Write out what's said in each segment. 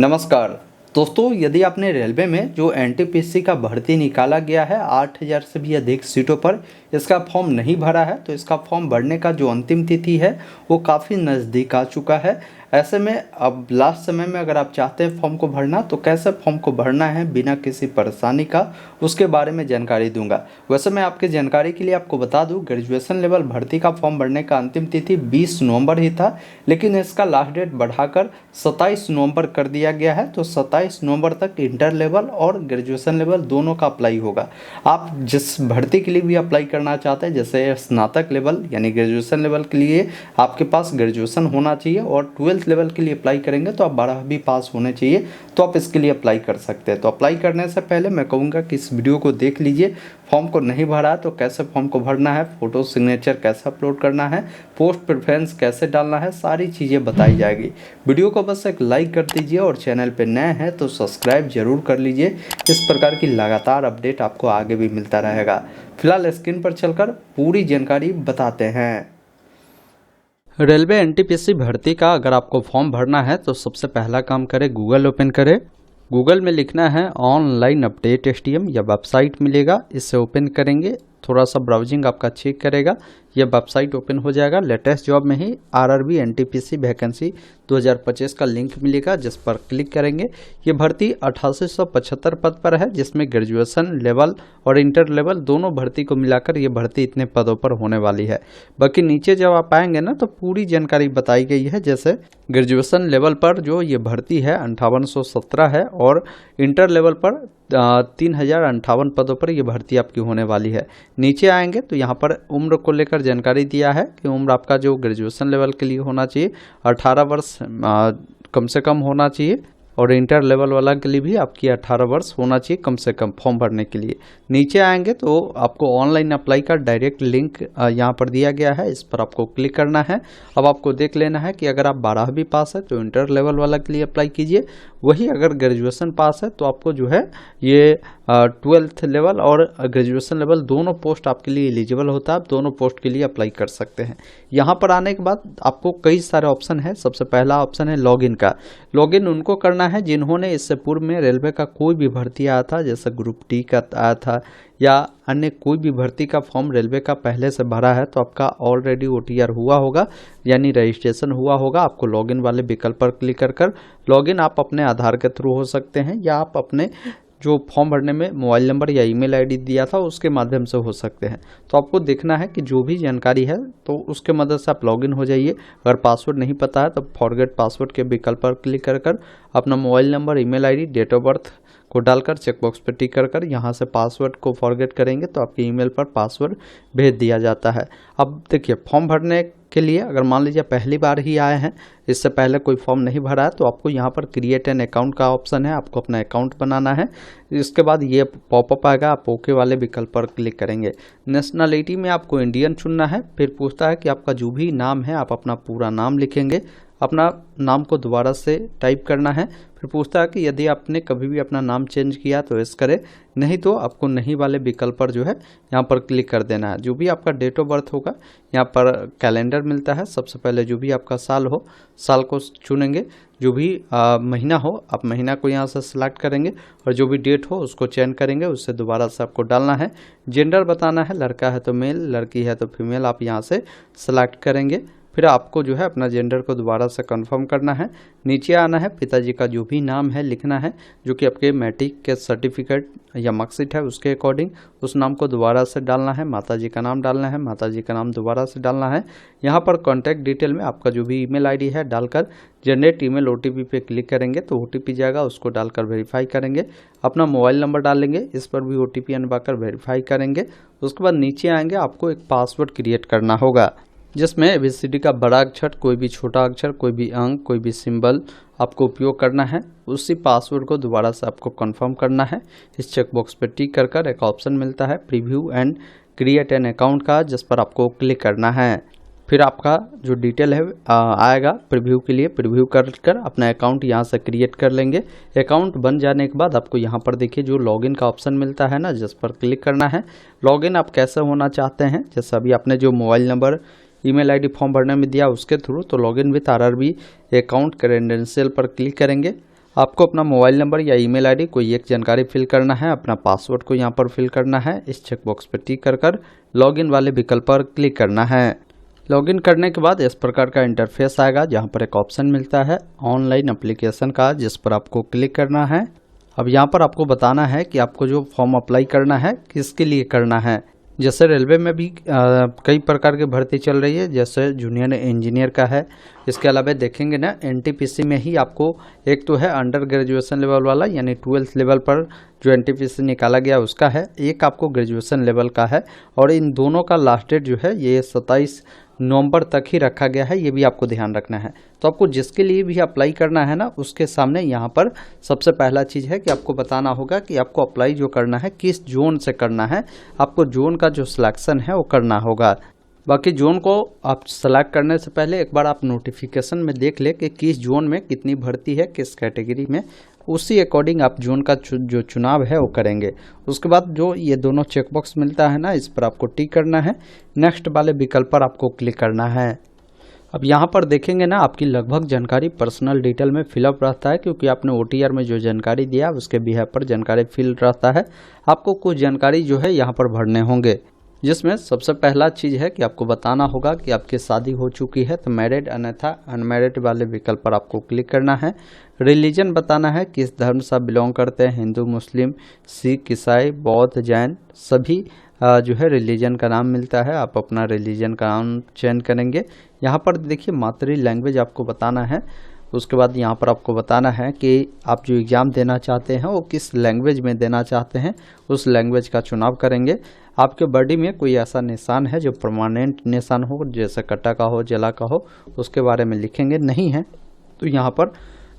नमस्कार दोस्तों, यदि आपने रेलवे में जो एनटीपीसी का भर्ती निकाला गया है 8000 से भी अधिक सीटों पर इसका फॉर्म नहीं भरा है तो इसका फॉर्म भरने का जो अंतिम तिथि है वो काफ़ी नज़दीक आ चुका है। ऐसे में अब लास्ट समय में अगर आप चाहते हैं फॉर्म को भरना तो कैसे फॉर्म को भरना है बिना किसी परेशानी का उसके बारे में जानकारी दूंगा। वैसे मैं आपकी जानकारी के लिए आपको बता दूं, ग्रेजुएशन लेवल भर्ती का फॉर्म भरने का अंतिम तिथि 20 नवंबर ही था, लेकिन इसका लास्ट डेट बढ़ाकर 27 नवंबर कर दिया गया है। तो 27 नवंबर तक इंटर लेवल और ग्रेजुएशन लेवल दोनों का अप्लाई होगा। आप जिस भर्ती के लिए भी अप्लाई करना चाहते हैं, जैसे स्नातक लेवल यानी ग्रेजुएशन लेवल के लिए आपके पास ग्रेजुएशन होना चाहिए और 12th लेवल के लिए अप्लाई करेंगे तो आप 12वीं पास होने चाहिए, तो आप इसके लिए अप्लाई कर सकते हैं। तो अप्लाई करने से पहले मैं कहूँगा कि इस वीडियो को देख लीजिए। फॉर्म को नहीं भरा है तो कैसे फॉर्म को भरना है, फ़ोटो सिग्नेचर कैसे अपलोड करना है, पोस्ट प्रेफरेंस कैसे डालना है, सारी चीज़ें बताई जाएगी। वीडियो को बस एक लाइक कर दीजिए और चैनल पर नए हैं तो सब्सक्राइब जरूर कर लीजिए। इस प्रकार की लगातार अपडेट आपको आगे भी मिलता रहेगा। फिलहाल स्क्रीन पर चलकर पूरी जानकारी बताते हैं। रेलवे एनटीपीसी भर्ती का अगर आपको फॉर्म भरना है तो सबसे पहला काम करें, गूगल ओपन करें। गूगल में लिखना है ऑनलाइन अपडेट STM या वेबसाइट मिलेगा, इससे ओपन करेंगे। थोड़ा सा ब्राउजिंग आपका चेक करेगा, यह वेबसाइट ओपन हो जाएगा। लेटेस्ट जॉब में ही RRB एनटीपीसी वैकेंसी 2025 का लिंक मिलेगा, जिस पर क्लिक करेंगे। ये भर्ती 8875 पद पर है, जिसमें ग्रेजुएशन लेवल और इंटर लेवल दोनों भर्ती को मिलाकर ये भर्ती इतने पदों पर होने वाली है। बाकी नीचे जब आप आएंगे ना तो पूरी जानकारी बताई गई है। जैसे ग्रेजुएशन लेवल पर जो ये भर्ती है 5817 है और इंटर लेवल पर 3058 पदों पर यह भर्ती आपकी होने वाली है। नीचे आएंगे तो यहाँ पर उम्र को लेकर जानकारी दिया है कि उम्र आपका जो ग्रेजुएशन लेवल के लिए होना चाहिए 18 वर्ष कम से कम होना चाहिए और इंटर लेवल वाला के लिए भी आपकी 18 वर्ष होना चाहिए कम से कम फॉर्म भरने के लिए। नीचे आएंगे तो आपको ऑनलाइन अप्लाई का डायरेक्ट लिंक यहाँ पर दिया गया है, इस पर आपको क्लिक करना है। अब आपको देख लेना है कि अगर आप 12वीं पास है तो इंटर लेवल वाला के लिए अप्लाई कीजिए, वही अगर ग्रेजुएशन पास है तो आपको जो है ये 12th लेवल और ग्रेजुएशन लेवल दोनों पोस्ट आपके लिए एलिजिबल होता है। आप दोनों पोस्ट के लिए अप्लाई कर सकते हैं। यहाँ पर आने के बाद आपको कई सारे ऑप्शन है। सबसे पहला ऑप्शन है लॉगिन का। लॉगिन उनको करना है जिन्होंने इससे पूर्व में रेलवे का कोई भी भर्ती आया था, जैसे ग्रुप टी का आया था या अन्य कोई भी भर्ती का फॉर्म रेलवे का पहले से भरा है तो आपका ऑलरेडी OTR हुआ होगा यानी रजिस्ट्रेशन हुआ होगा। आपको लॉगिन वाले विकल्प पर क्लिक कर लॉगिन आप अपने आधार के थ्रू हो सकते हैं या आप अपने जो फॉर्म भरने में मोबाइल नंबर या ईमेल आईडी दिया था उसके माध्यम से हो सकते हैं। तो आपको देखना है कि जो भी जानकारी है तो उसके मदद से आप लॉगिन हो जाइए। अगर पासवर्ड नहीं पता है तो फॉरगेट पासवर्ड के विकल्प पर क्लिक कर अपना mobile number, email ID, date of birth को डालकर चेकबॉक्स पर टिक कर यहाँ से पासवर्ड को फॉरगेट करेंगे तो आपके ईमेल पर पासवर्ड भेज दिया जाता है। अब देखिए, फॉर्म भरने के लिए अगर मान लीजिए पहली बार ही आए हैं, इससे पहले कोई फॉर्म नहीं भरा है, तो आपको यहाँ पर क्रिएट एन अकाउंट का ऑप्शन है, आपको अपना अकाउंट बनाना है। इसके बाद ये पॉपअप आएगा, आप ओके वाले विकल्प पर क्लिक करेंगे। नेशनलिटी में आपको इंडियन चुनना है। फिर पूछता है कि आपका जो भी नाम है आप अपना पूरा नाम लिखेंगे, अपना नाम को दोबारा से टाइप करना है। फिर पूछता है कि यदि आपने कभी भी अपना नाम चेंज किया तो यस करें, नहीं तो आपको नहीं वाले विकल्प पर जो है यहाँ पर क्लिक कर देना है। जो भी आपका डेट ऑफ बर्थ होगा, यहाँ पर कैलेंडर मिलता है। सबसे पहले जो भी आपका साल हो, साल को चुनेंगे। जो भी महीना हो, आप महीना को यहाँ से सिलेक्ट करेंगे और जो भी डेट हो उसको चेंज करेंगे, उससे दोबारा से आपको डालना है। जेंडर बताना है, लड़का है तो मेल, लड़की है तो फीमेल, आप यहाँ से सिलेक्ट करेंगे। फिर आपको जो है अपना जेंडर को दोबारा से कंफर्म करना है। नीचे आना है, पिताजी का जो भी नाम है लिखना है, जो कि आपके मैट्रिक के सर्टिफिकेट या मार्कशीट है उसके अकॉर्डिंग उस नाम को दोबारा से डालना है। माताजी का नाम डालना है, माताजी का नाम दोबारा से डालना है। यहाँ पर कॉन्टैक्ट डिटेल में आपका जो भी ईमेल आईडी है डालकर जनरेट ईमेल OTP पे क्लिक करेंगे तो OTP जाएगा, उसको डालकर वेरीफाई करेंगे। अपना मोबाइल नंबर डालेंगे, इस पर भी OTP अनवाकर वेरीफाई करेंगे। उसके बाद नीचे आएंगे, आपको एक पासवर्ड क्रिएट करना होगा जिसमें ABCD का बड़ा अक्षर, कोई भी छोटा अक्षर, कोई भी अंक, कोई भी सिंबल आपको उपयोग करना है। उसी पासवर्ड को दोबारा से आपको कंफर्म करना है। इस चेकबॉक्स पर टिक कर एक ऑप्शन मिलता है preview and create an account का, जिस पर आपको क्लिक करना है। फिर आपका जो डिटेल है आएगा प्रीव्यू के लिए, प्रीव्यू कर अपना अकाउंट यहाँ से क्रिएट कर लेंगे। अकाउंट बन जाने के बाद आपको यहाँ पर देखिए जो लॉगिन का ऑप्शन मिलता है ना, जिस पर क्लिक करना है। लॉगिन आप कैसे होना चाहते हैं, जैसे अभी आपने जो mobile number, email ID form भरने में दिया उसके थ्रू, तो login with RRB account credential पर क्लिक करेंगे। आपको अपना मोबाइल नंबर या ईमेल आईडी कोई एक जानकारी फिल करना है, अपना पासवर्ड को यहाँ पर फिल करना है। इस चेकबॉक्स पर टिक कर लॉगिन वाले विकल्प पर क्लिक करना है। लॉगिन करने के बाद इस प्रकार का इंटरफेस आएगा, जहाँ पर एक ऑप्शन मिलता है ऑनलाइन एप्लीकेशन का, जिस पर आपको क्लिक करना है। अब यहाँ पर आपको बताना है कि आपको जो फॉर्म अप्लाई करना है किसके लिए करना है। जैसे रेलवे में भी कई प्रकार की भर्ती चल रही है, जैसे जूनियर इंजीनियर का है। इसके अलावा देखेंगे ना, एनटीपीसी में ही आपको एक तो है अंडर ग्रेजुएशन लेवल वाला, यानी 12th लेवल पर जो एनटीपीसी निकाला गया उसका है, एक आपको ग्रेजुएशन लेवल का है। और इन दोनों का लास्ट डेट जो है ये 27 नवंबर तक ही रखा गया है, ये भी आपको ध्यान रखना है। तो आपको जिसके लिए भी अप्लाई करना है ना, उसके सामने यहाँ पर सबसे पहला चीज़ है कि आपको बताना होगा कि आपको अप्लाई जो करना है किस जोन से करना है। आपको जोन का जो सिलेक्शन है वो करना होगा। बाकी जोन को आप सेलेक्ट करने से पहले एक बार आप नोटिफिकेशन में देख ले कि किस जोन में कितनी भर्ती है, किस कैटेगरी में, उसी अकॉर्डिंग आप जोन का जो चुनाव है वो करेंगे। उसके बाद जो ये दोनों चेकबॉक्स मिलता है ना, इस पर आपको टिक करना है। नेक्स्ट वाले विकल्प पर आपको क्लिक करना है। अब यहाँ पर देखेंगे ना, आपकी लगभग जानकारी पर्सनल डिटेल में फिलअप रहता है, क्योंकि आपने OTR में जो जानकारी दिया उसके बिहेव पर जानकारी फिल रहता है। आपको कुछ जानकारी जो है यहाँ पर भरने होंगे, जिसमें सबसे पहला चीज़ है कि आपको बताना होगा कि आपकी शादी हो चुकी है तो मैरिड, अन्यथा अनमैरिड वाले विकल्प पर आपको क्लिक करना है। रिलीजन बताना है, किस धर्म से बिलोंग करते हैं, हिंदू, मुस्लिम, सिख, ईसाई, बौद्ध, जैन, सभी जो है रिलीजन का नाम मिलता है। आप अपना रिलीजन का नाम चयन करेंगे। यहाँ पर देखिए मातृ लैंग्वेज आपको बताना है। उसके बाद यहाँ पर आपको बताना है कि आप जो एग्ज़ाम देना चाहते हैं वो किस लैंग्वेज में देना चाहते हैं, उस लैंग्वेज का चुनाव करेंगे। आपके बॉडी में कोई ऐसा निशान है जो परमानेंट निशान हो, जैसे कटा का हो, जला का हो, उसके बारे में लिखेंगे। नहीं है तो यहाँ पर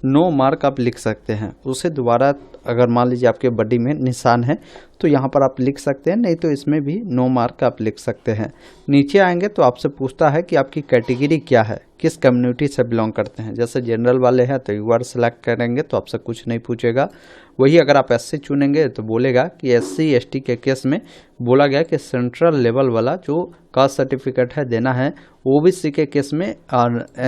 नो मार्क आप लिख सकते हैं। उसे दोबारा अगर मान लीजिए आपके बॉडी में निशान है तो यहाँ पर आप लिख सकते हैं, नहीं तो इसमें भी नो मार्क आप लिख सकते हैं। नीचे आएंगे तो आपसे पूछता है कि आपकी कैटेगरी क्या है, किस कम्युनिटी से बिलोंग करते हैं। जैसे जनरल वाले हैं तो UR सेलेक्ट करेंगे तो आपसे कुछ नहीं पूछेगा। वही अगर आप SC चुनेंगे तो बोलेगा कि SC ST के केस में बोला गया कि सेंट्रल लेवल वाला जो कास्ट सर्टिफिकेट है देना है। OBC के केस में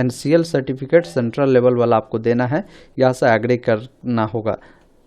NCL सर्टिफिकेट सेंट्रल लेवल वाला आपको देना है, यहाँ से एग्री करना होगा,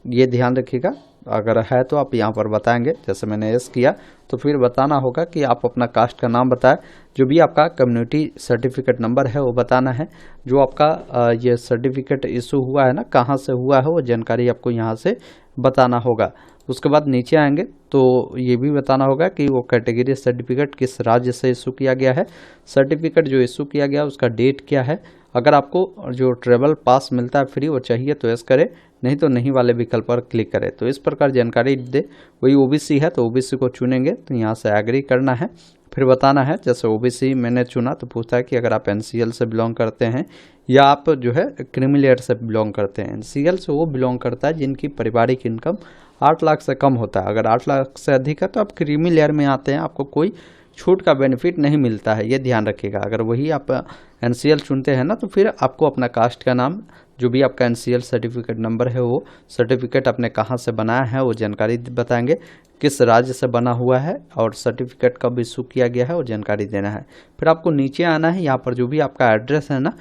ये ध्यान रखिएगा। अगर है तो आप यहाँ पर बताएंगे, जैसे मैंने S किया तो फिर बताना होगा कि आप अपना कास्ट का नाम बताएं। जो भी आपका कम्युनिटी सर्टिफिकेट नंबर है वो बताना है। जो आपका ये सर्टिफिकेट इशू हुआ है ना, कहाँ से हुआ है वो जानकारी आपको यहाँ से बताना होगा। उसके बाद नीचे आएंगे तो ये भी बताना होगा कि वो कैटेगरी सर्टिफिकेट किस राज्य से इशू किया गया है, सर्टिफिकेट जो इशू किया गया उसका डेट क्या है। अगर आपको जो ट्रेवल पास मिलता है फ्री वो चाहिए तो यस करें, नहीं तो नहीं वाले विकल्प पर क्लिक करें। तो इस प्रकार जानकारी दे। वही OBC है तो OBC को चुनेंगे तो यहाँ से एग्री करना है, फिर बताना है। जैसे OBC मैंने चुना तो पूछता है कि अगर आप NCL से बिलोंग करते हैं या आप जो है क्रीमी लेयर से बिलोंग करते हैं। NCL से वो बिलोंग करता है जिनकी पारिवारिक इनकम 8 लाख से कम होता है। अगर 8 लाख से अधिक है तो आप क्रीमी लेयर में आते हैं, आपको कोई छूट का बेनिफिट नहीं मिलता है, ये ध्यान रखिएगा। अगर वही आप NCL चुनते हैं ना तो फिर आपको अपना कास्ट का नाम, जो भी आपका NCL सर्टिफिकेट नंबर है, वो सर्टिफिकेट आपने कहाँ से बनाया है वो जानकारी बताएंगे, किस राज्य से बना हुआ है और सर्टिफिकेट कब इशू किया गया है वो जानकारी देना है। फिर आपको नीचे आना है, यहाँ पर जो भी आपका एड्रेस है ना,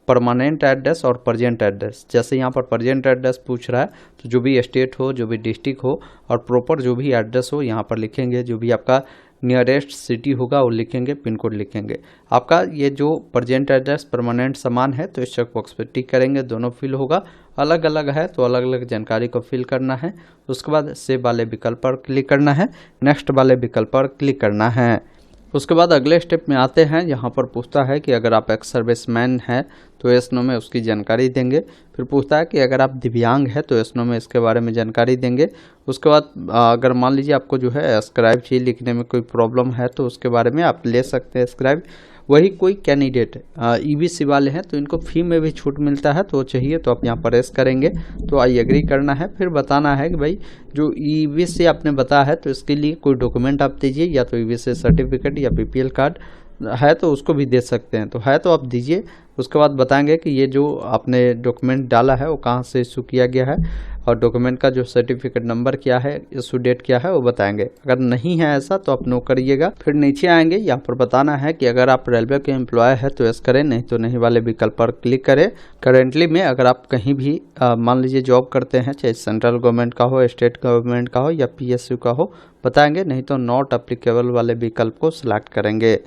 परमानेंट एड्रेस और प्रेजेंट एड्रेस। जैसे यहाँ पर प्रेजेंट एड्रेस पूछ रहा है तो जो भी स्टेट हो, जो भी डिस्ट्रिक्ट हो और प्रॉपर जो भी एड्रेस हो यहाँ पर लिखेंगे। जो भी आपका नियरेस्ट सिटी होगा वो लिखेंगे, पिन कोड लिखेंगे। आपका ये जो प्रेजेंट एड्रेस परमानेंट समान है तो इस चेक बॉक्स पर टिक करेंगे, दोनों फिल होगा। अलग अलग है तो अलग अलग जानकारी को फिल करना है। उसके बाद सेव वाले विकल्प पर क्लिक करना है, नेक्स्ट वाले विकल्प पर क्लिक करना है। उसके बाद अगले स्टेप में आते हैं, यहाँ पर पूछता है कि अगर आप एक्स सर्विसमैन हैं तो एस नो में उसकी जानकारी देंगे। फिर पूछता है कि अगर आप दिव्यांग है तो एस नो में इसके बारे में जानकारी देंगे। उसके बाद अगर मान लीजिए आपको जो है स्क्राइब चीज लिखने में कोई प्रॉब्लम है तो उसके बारे में आप ले सकते हैं स्क्राइब। वही कोई कैंडिडेट EBC वाले हैं तो इनको फी में भी छूट मिलता है तो चाहिए तो आप यहाँ पर एस करेंगे, तो आई एग्री करना है। फिर बताना है कि भाई जो EBC आपने बताया है तो इसके लिए कोई डॉक्यूमेंट आप दीजिए, या तो EBC सर्टिफिकेट या BPL कार्ड है तो उसको भी दे सकते हैं, तो है तो आप दीजिए, उसके बाद बताएंगे कि ये जो आपने डॉक्यूमेंट डाला है वो कहाँ से इशू किया गया है, और डॉक्यूमेंट का जो सर्टिफिकेट नंबर क्या है, इशू डेट क्या है वो बताएंगे। अगर नहीं है ऐसा तो आप नो करिएगा। फिर नीचे आएंगे, यहाँ पर बताना है कि अगर आप रेलवे के एम्प्लॉय है तो यस करें, नहीं तो नहीं वाले विकल्प पर क्लिक करें। करेंटली में अगर आप कहीं भी मान लीजिए जॉब करते हैं, चाहे सेंट्रल गवर्नमेंट का हो, स्टेट गवर्नमेंट का हो या PSU का हो, बताएंगे, नहीं तो नॉट अप्लीकेबल वाले विकल्प को सिलेक्ट करेंगे।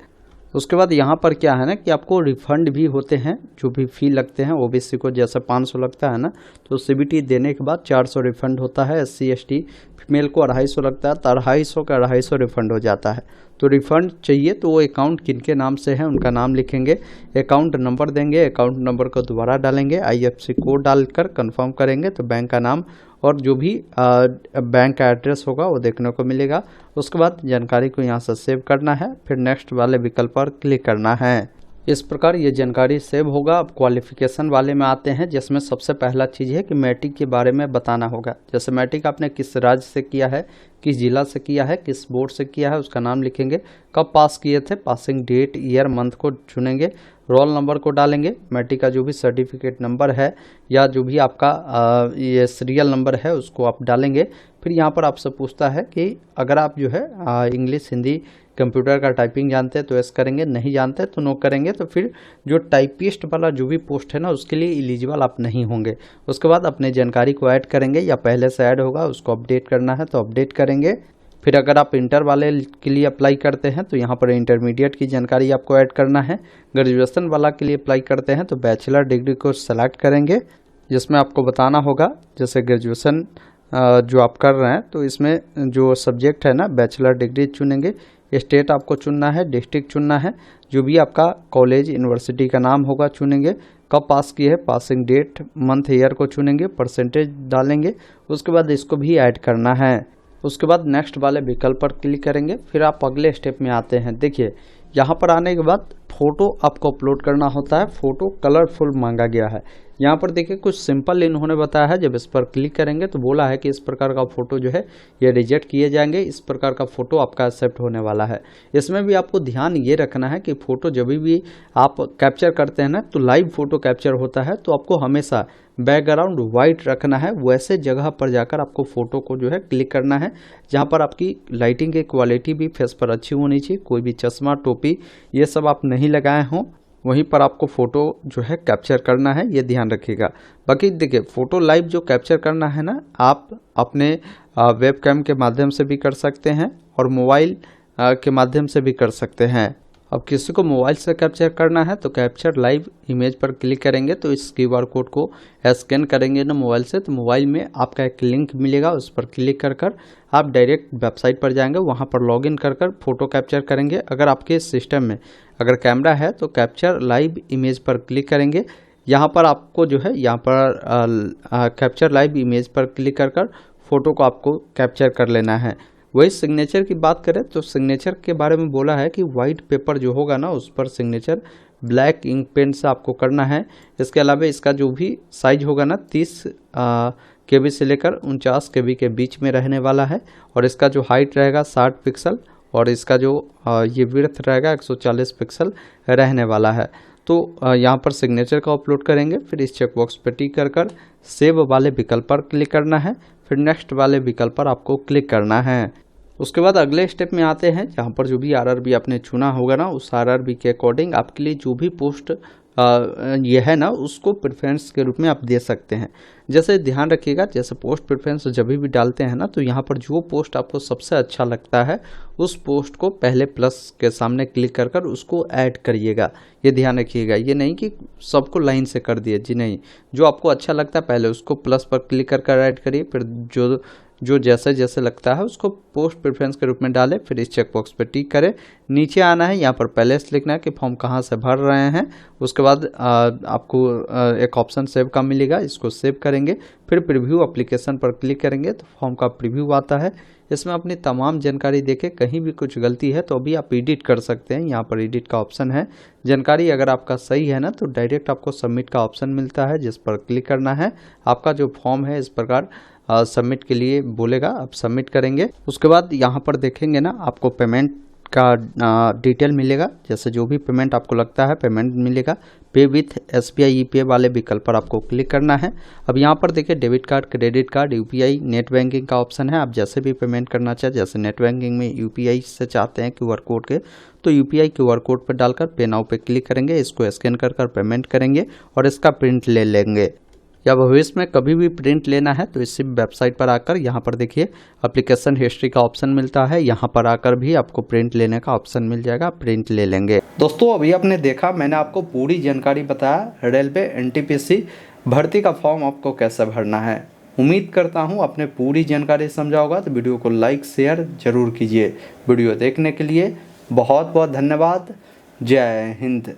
उसके बाद यहाँ पर क्या है ना कि आपको रिफंड भी होते हैं, जो भी फी लगते हैं OBC को जैसे 500 लगता है ना, तो CBT देने के बाद 400 रिफंड होता है। SC ST फीमेल को 250 लगता है, तो 250 का 250 रिफंड हो जाता है। तो रिफंड चाहिए तो वो अकाउंट किनके नाम से है उनका नाम लिखेंगे, अकाउंट नंबर देंगे, अकाउंट नंबर को दोबारा डालेंगे, IFSC कोड डालकर कंफर्म करेंगे तो बैंक का नाम और जो भी बैंक का एड्रेस होगा वो देखने को मिलेगा। उसके बाद जानकारी को यहाँ से सेव करना है, फिर नेक्स्ट वाले विकल्प पर क्लिक करना है। इस प्रकार ये जानकारी सेव होगा। अब क्वालिफिकेशन वाले में आते हैं, जिसमें सबसे पहला चीज़ है कि मैट्रिक के बारे में बताना होगा। जैसे मैट्रिक आपने किस राज्य से किया है, किस जिला से किया है, किस बोर्ड से किया है, उसका नाम लिखेंगे, कब पास किए थे, पासिंग डेट, ईयर, मंथ को चुनेंगे, रोल नंबर को डालेंगे, मैट्रिक का जो भी सर्टिफिकेट नंबर है या जो भी आपका ये सीरियल नंबर है उसको आप डालेंगे। फिर यहाँ पर आपसे पूछता है कि अगर आप जो है इंग्लिश, हिंदी, कंप्यूटर का टाइपिंग जानते हैं तो यस करेंगे, नहीं जानते तो नो करेंगे। तो फिर जो टाइपिस्ट वाला जो भी पोस्ट है ना उसके लिए एलिजिबल आप नहीं होंगे। उसके बाद अपने जानकारी को ऐड करेंगे, या पहले से ऐड होगा उसको अपडेट करना है तो अपडेट करेंगे। फिर अगर आप इंटर वाले के लिए अप्लाई करते हैं तो यहाँ पर इंटरमीडिएट की जानकारी आपको ऐड करना है। ग्रेजुएशन वाला के लिए अप्लाई करते हैं तो बैचलर डिग्री को सेलेक्ट करेंगे, जिसमें आपको बताना होगा जैसे ग्रेजुएशन जो आप कर रहे हैं तो इसमें जो सब्जेक्ट है ना बैचलर डिग्री चुनेंगे, स्टेट आपको चुनना है, डिस्ट्रिक्ट चुनना है, जो भी आपका कॉलेज यूनिवर्सिटी का नाम होगा चुनेंगे, कब पास किए है, पासिंग डेट, मंथ, ईयर को चुनेंगे, परसेंटेज डालेंगे। उसके बाद इसको भी ऐड करना है। उसके बाद नेक्स्ट वाले विकल्प पर क्लिक करेंगे। फिर आप अगले स्टेप में आते हैं। देखिए यहाँ पर आने के बाद फ़ोटो आपको अपलोड करना होता है। फ़ोटो कलरफुल मांगा गया है। यहाँ पर देखिए कुछ सिंपल इन्होंने बताया है। जब इस पर क्लिक करेंगे तो बोला है कि इस प्रकार का फ़ोटो जो है ये रिजेक्ट किए जाएंगे, इस प्रकार का फ़ोटो आपका एक्सेप्ट होने वाला है। इसमें भी आपको ध्यान ये रखना है कि फ़ोटो जब भी आप कैप्चर करते हैं ना तो लाइव फ़ोटो कैप्चर होता है, तो आपको हमेशा बैकग्राउंड वाइट रखना है। वैसे जगह पर जाकर आपको फ़ोटो को जो है क्लिक करना है जहाँ पर आपकी लाइटिंग की क्वालिटी भी फेस पर अच्छी होनी चाहिए, कोई भी चश्मा, टोपी ये सब आप नहीं लगाए हों, वहीं पर आपको फ़ोटो जो है कैप्चर करना है, ये ध्यान रखिएगा। बाकी देखिए फ़ोटो लाइव जो कैप्चर करना है ना, आप अपने वेबकैम के माध्यम से भी कर सकते हैं और मोबाइल के माध्यम से भी कर सकते हैं। अब किसी को मोबाइल से कैप्चर करना है तो कैप्चर लाइव इमेज पर क्लिक करेंगे तो इस QR कोड को स्कैन करेंगे ना मोबाइल से, तो मोबाइल में आपका एक लिंक मिलेगा, उस पर क्लिक कर आप डायरेक्ट वेबसाइट पर जाएंगे, वहां पर लॉगिन कर फ़ोटो कैप्चर करेंगे। अगर आपके सिस्टम में अगर कैमरा है तो कैप्चर लाइव इमेज पर क्लिक करेंगे। यहाँ पर आपको जो है यहाँ पर कैप्चर लाइव इमेज पर क्लिक कर फ़ोटो को आपको कैप्चर कर लेना है। वही सिग्नेचर की बात करें तो सिग्नेचर के बारे में बोला है कि वाइट पेपर जो होगा ना उस पर सिग्नेचर ब्लैक इंक पेन से आपको करना है। इसके अलावा इसका जो भी साइज होगा ना 30 KB से लेकर 49 KB के बीच में रहने वाला है, और इसका जो हाइट रहेगा 60 पिक्सल और इसका जो ये विड्थ रहेगा 140 पिक्सल रहने वाला है। तो यहाँ पर सिग्नेचर का अपलोड करेंगे। फिर इस चेकबॉक्स पर टिक कर सेव वाले विकल्प पर क्लिक करना है। फिर नेक्स्ट वाले विकल्प पर आपको क्लिक करना है। उसके बाद अगले स्टेप में आते हैं जहाँ पर जो भी RRB आपने चुना होगा ना उस RRB के अकॉर्डिंग आपके लिए जो भी पोस्ट ये है ना उसको प्रेफरेंस के रूप में आप दे सकते हैं। जैसे ध्यान रखिएगा, जैसे पोस्ट प्रेफरेंस जब भी डालते हैं ना तो यहाँ पर जो पोस्ट आपको सबसे अच्छा लगता है उस पोस्ट को पहले प्लस के सामने क्लिक कर उसको ऐड करिएगा। ये ध्यान रखिएगा, ये नहीं कि सबको लाइन से कर दिए जी, नहीं, जो आपको अच्छा लगता है पहले उसको प्लस पर क्लिक कर ऐड करिए, फिर जो जैसे जैसे लगता है उसको पोस्ट प्रेफरेंस के रूप में डालें। फिर इस चेकबॉक्स पर टिक करें, नीचे आना है, यहाँ पर पहले से लिखना है कि फॉर्म कहाँ से भर रहे हैं। उसके बाद आपको एक ऑप्शन सेव का मिलेगा, इसको सेव करेंगे। फिर प्रीव्यू एप्लीकेशन पर क्लिक करेंगे तो फॉर्म का प्रीव्यू आता है। इसमें अपनी तमाम जानकारी देके कहीं भी कुछ गलती है तो अभी आप एडिट कर सकते हैं, यहाँ पर एडिट का ऑप्शन है। जानकारी अगर आपका सही है ना तो डायरेक्ट आपको सबमिट का ऑप्शन मिलता है, जिस पर क्लिक करना है। आपका जो फॉर्म है इस प्रकार सबमिट के लिए बोलेगा, आप सबमिट करेंगे। उसके बाद यहाँ पर देखेंगे ना आपको पेमेंट का डिटेल मिलेगा, जैसे जो भी पेमेंट आपको लगता है पेमेंट मिलेगा। पे विथ SBI UPI वाले विकल्प पर आपको क्लिक करना है। अब यहाँ पर देखिए debit card, credit card, UPI, net banking का ऑप्शन है। आप जैसे भी पेमेंट करना चाहें, जैसे नेट बैंकिंग में UPI से चाहते हैं QR कोड के, तो UPI QR कोड पर डालकर पे नाउ पे क्लिक करेंगे, इसको स्कैन कर पेमेंट करेंगे और इसका प्रिंट ले लेंगे। या भविष्य में कभी भी प्रिंट लेना है तो इसी वेबसाइट पर आकर यहाँ पर देखिए एप्लीकेशन हिस्ट्री का ऑप्शन मिलता है, यहाँ पर आकर भी आपको प्रिंट लेने का ऑप्शन मिल जाएगा, प्रिंट ले लेंगे। दोस्तों अभी आपने देखा, मैंने आपको पूरी जानकारी बताया रेलवे NTPC भर्ती का फॉर्म आपको कैसे भरना है। उम्मीद करता हूँ आपने पूरी जानकारी समझा होगा, तो वीडियो को लाइक शेयर जरूर कीजिए। वीडियो देखने के लिए बहुत बहुत धन्यवाद। जय हिंद।